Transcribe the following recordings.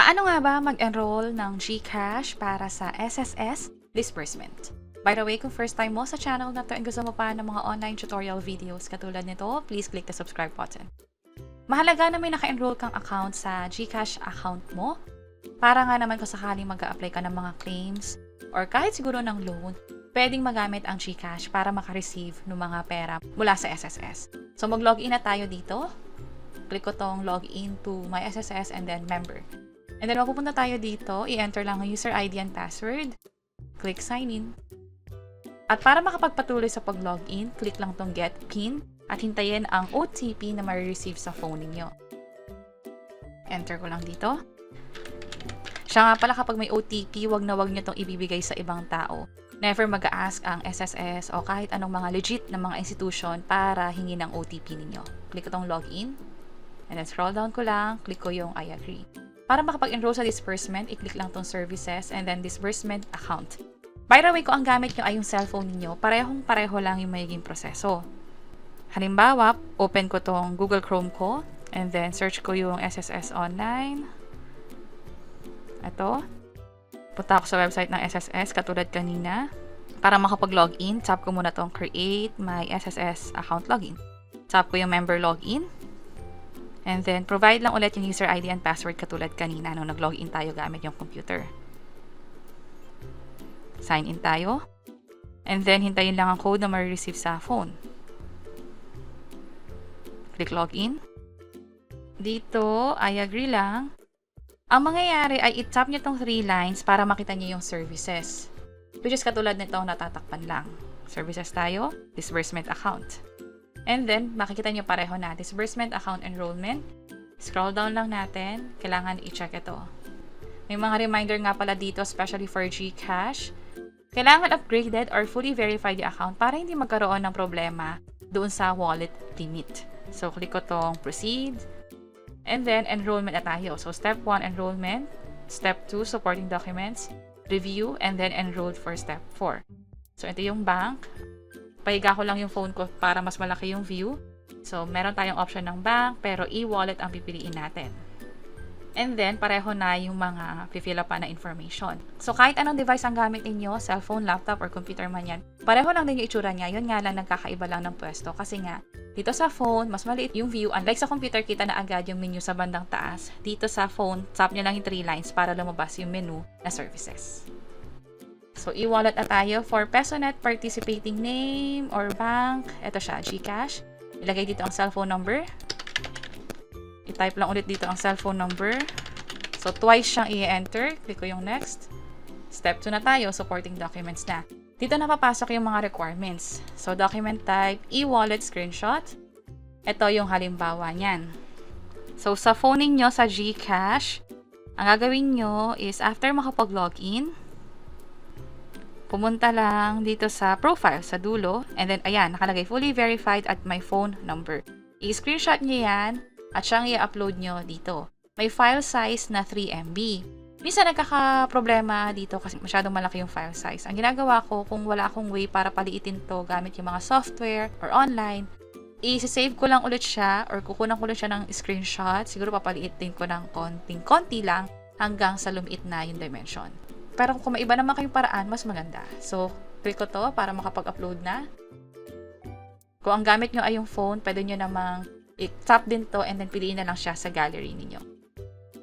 Paano nga ba mag-enroll ng GCash para sa SSS Disbursement? By the way, kung first time mo sa channel na to and gusto mo pa ng mga online tutorial videos katulad nito, please click the subscribe button. Mahalaga na may naka-enroll kang account sa GCash account mo para nga naman kung sakaling mag-a-apply ka ng mga claims or kahit siguro ng loan, pwedeng magamit ang GCash para makareceive ng mga pera mula sa SSS. So mag-login na tayo dito. Click ko tong login to my.SSS and then member. And then mapupunta tayo dito, i-enter lang ang user ID and password. Click sign in. At para makapagpatuloy sa pag-login, click lang tong get PIN at hintayin ang OTP na ma-receive sa phone ninyo. Enter ko lang dito. Siya nga pala kapag may OTP, wag nyo itong ibibigay sa ibang tao. Never mag-a-ask ang SSS o kahit anong mga legit na mga institution para hingi ng OTP ninyo. Click ko tong login. And then scroll down ko lang, click ko yung I agree. Para makapag-enroll sa disbursement, i-click lang tong services and then disbursement account. By the way, kung ang gamit nyo ay yung cellphone ninyo, parehong-pareho lang yung magiging proseso. Halimbawa, open ko tong Google Chrome ko and then search ko yung SSS online. Ito. Punta ako sa website ng SSS katulad kanina. Para makapag-login, tap ko muna tong create my SSS account login. Tap ko yung member login. And then, provide lang ulit yung user ID and password katulad kanina nung nag-login tayo gamit yung computer. Sign in tayo. And then, hintayin lang ang code na ma-receive sa phone. Click login. Dito, I agree lang. Ang mangyayari ay i-tap nyo tong 3 lines para makita nyo yung services. Which is katulad nito natatakpan lang. Services tayo, disbursement account. And then, makikita nyo pareho na, disbursement account enrollment. Scroll down lang natin. Kailangan i-check ito. May mga reminder nga pala dito, especially for GCash. Kailangan upgraded or fully verified yung account para hindi magkaroon ng problema doon sa wallet limit. So, click ko tong proceed. And then, enrollment na tayo. So, step 1, enrollment. Step 2, supporting documents. Review. And then, enrolled for step 4. So, ito yung bank. Pahiga ko lang yung phone ko para mas malaki yung view. So, meron tayong option ng bank, pero e-wallet ang pipiliin natin. And then, pareho na yung mga fill up pa na information. So, kahit anong device ang gamit ninyo, cellphone, laptop, or computer man yan, pareho lang din yung itsura niya. Yun nga lang, nagkakaiba lang ng pwesto. Kasi nga, dito sa phone, mas maliit yung view. Unlike sa computer, kita na agad yung menu sa bandang taas. Dito sa phone, tap nyo lang yung 3 lines para lumabas yung menu na services. So, e-wallet na tayo for PesoNet participating name or bank. Ito siya, GCash. Ilagay dito ang cellphone number. I-type lang ulit dito ang cellphone number. So, twice siyang i-enter. Click ko yung next. Step 2 na tayo, supporting documents na. Dito na papasok yung mga requirements. So, document type, e-wallet screenshot. Ito yung halimbawa niyan. So, sa phone niyo sa GCash, ang gagawin nyo is after makapag-login, pumunta lang dito sa profile, sa dulo. And then, ayan, nakalagay fully verified at my phone number. I-screenshot nyo yan at siyang i-upload nyo dito. May file size na 3 MB. Minsan nagkaka-problema dito kasi masyadong malaki yung file size. Ang ginagawa ko, kung wala akong way para paliitin to gamit yung mga software or online, i-save ko lang ulit siya or kukunan ko ulit siya ng screenshot. Siguro papaliitin ko ng konting-konti lang hanggang sa lumiit na yung dimension. Pero kung may iba naman kayong paraan, mas maganda. So, click ko to para makapag-upload na. Kung ang gamit nyo ay yung phone, pwede nyo namang i-tap din to and then piliin na lang siya sa gallery ninyo.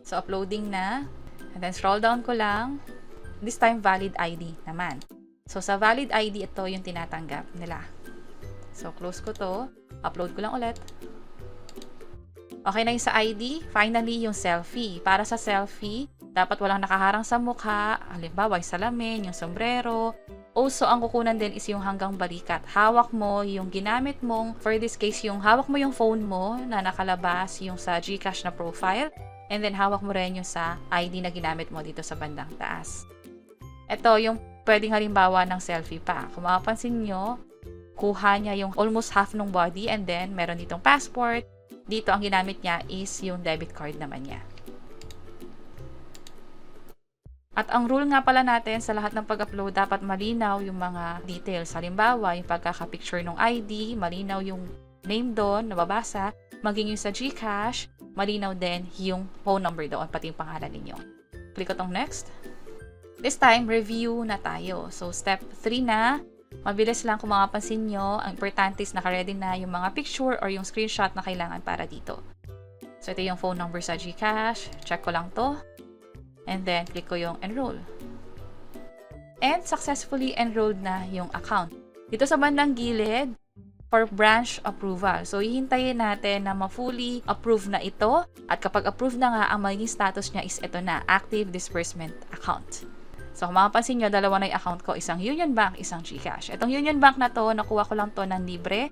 So, uploading na. And then, scroll down ko lang. This time, valid ID naman. So, sa valid ID, ito yung tinatanggap nila. So, close ko to. Upload ko lang ulit. Okay na yung sa ID. Finally, yung selfie. Para sa selfie, dapat walang nakaharang sa mukha. Halimbawa, yung salamin, yung sombrero. Also, ang kukunan din is yung hanggang balikat. Hawak mo yung ginamit mong, for this case, yung hawak mo yung phone mo na nakalabas yung sa GCash na profile. And then, hawak mo rin yung sa ID na ginamit mo dito sa bandang taas. Ito, yung pwedeng halimbawa ng selfie pa. Kung mapapansin nyo, kuha niya yung almost half ng body and then meron ditong passport. Dito, ang ginamit niya is yung debit card naman niya. At ang rule nga pala natin sa lahat ng pag-upload, dapat malinaw yung mga details. Halimbawa, yung pagkaka-picture ng ID, malinaw yung name doon, nababasa, maging yung sa GCash, malinaw din yung phone number doon, pati yung pangalan ninyo. Click ko tong next. This time, review na tayo. So, step 3 na. Mabilis lang kung makapansin nyo. Ang importante is naka-ready na yung mga picture or yung screenshot na kailangan para dito. So, ito yung phone number sa GCash. Check ko lang to. And then, click ko yung enroll. And successfully enrolled na yung account. Dito sa bandang gilid, for branch approval. So, hihintayin natin na ma-fully approve na ito. At kapag approve na nga, ang magiging status niya is ito na, active disbursement account. So, kung makapansin nyo, dalawa na yung account ko. Isang Union Bank, isang GCash. Itong Union Bank na to, nakuha ko lang to ng libre.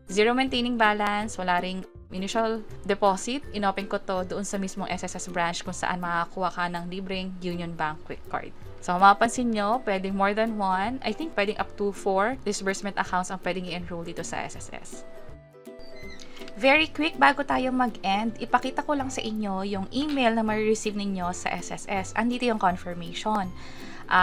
Zero maintaining balance, wala ring initial deposit. Inopen ko to doon sa mismong SSS branch kung saan makakakuha ka ng libreng Union Bank Quick Card. So, kung makapansin nyo, pwedeng more than 1. I think pwedeng up to 4 disbursement accounts ang pwedeng i-enroll dito sa SSS. Very quick, bago tayo mag-end, ipakita ko lang sa inyo yung email na ma-receive ninyo sa SSS. Andito yung confirmation.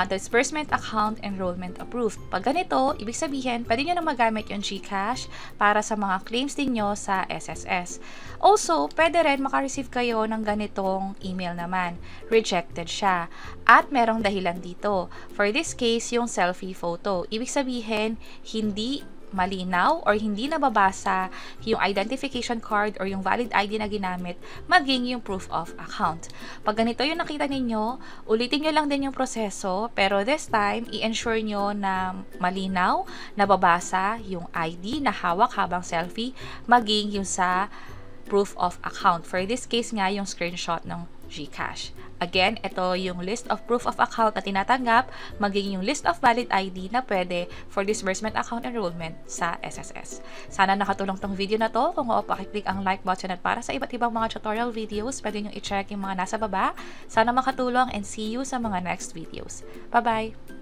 Disbursement account enrollment approved. Pag ganito, ibig sabihin, pwede nyo na magamit yung GCash para sa mga claims ninyo sa SSS. Also, pwede rin makareceive kayo ng ganitong email naman. Rejected siya. At merong dahilan dito. For this case, yung selfie photo. Ibig sabihin, hindi malinaw or hindi nababasa yung identification card or yung valid ID na ginamit maging yung proof of account. Pag ganito yung nakita ninyo, ulitin nyo lang din yung proseso, pero this time, i-ensure nyo na malinaw, nababasa yung ID na hawak habang selfie maging yung sa proof of account. For this case nga, yung screenshot ng GCash. Again, ito yung list of proof of account na tinatanggap, maging yung list of valid ID na pwede for disbursement account enrollment sa SSS. Sana nakatulong tong video na to. Kung oo, pakiclick ang like button at para sa iba't ibang mga tutorial videos, pwede nyo i-check yung mga nasa baba. Sana makatulong and see you sa mga next videos. Bye-bye!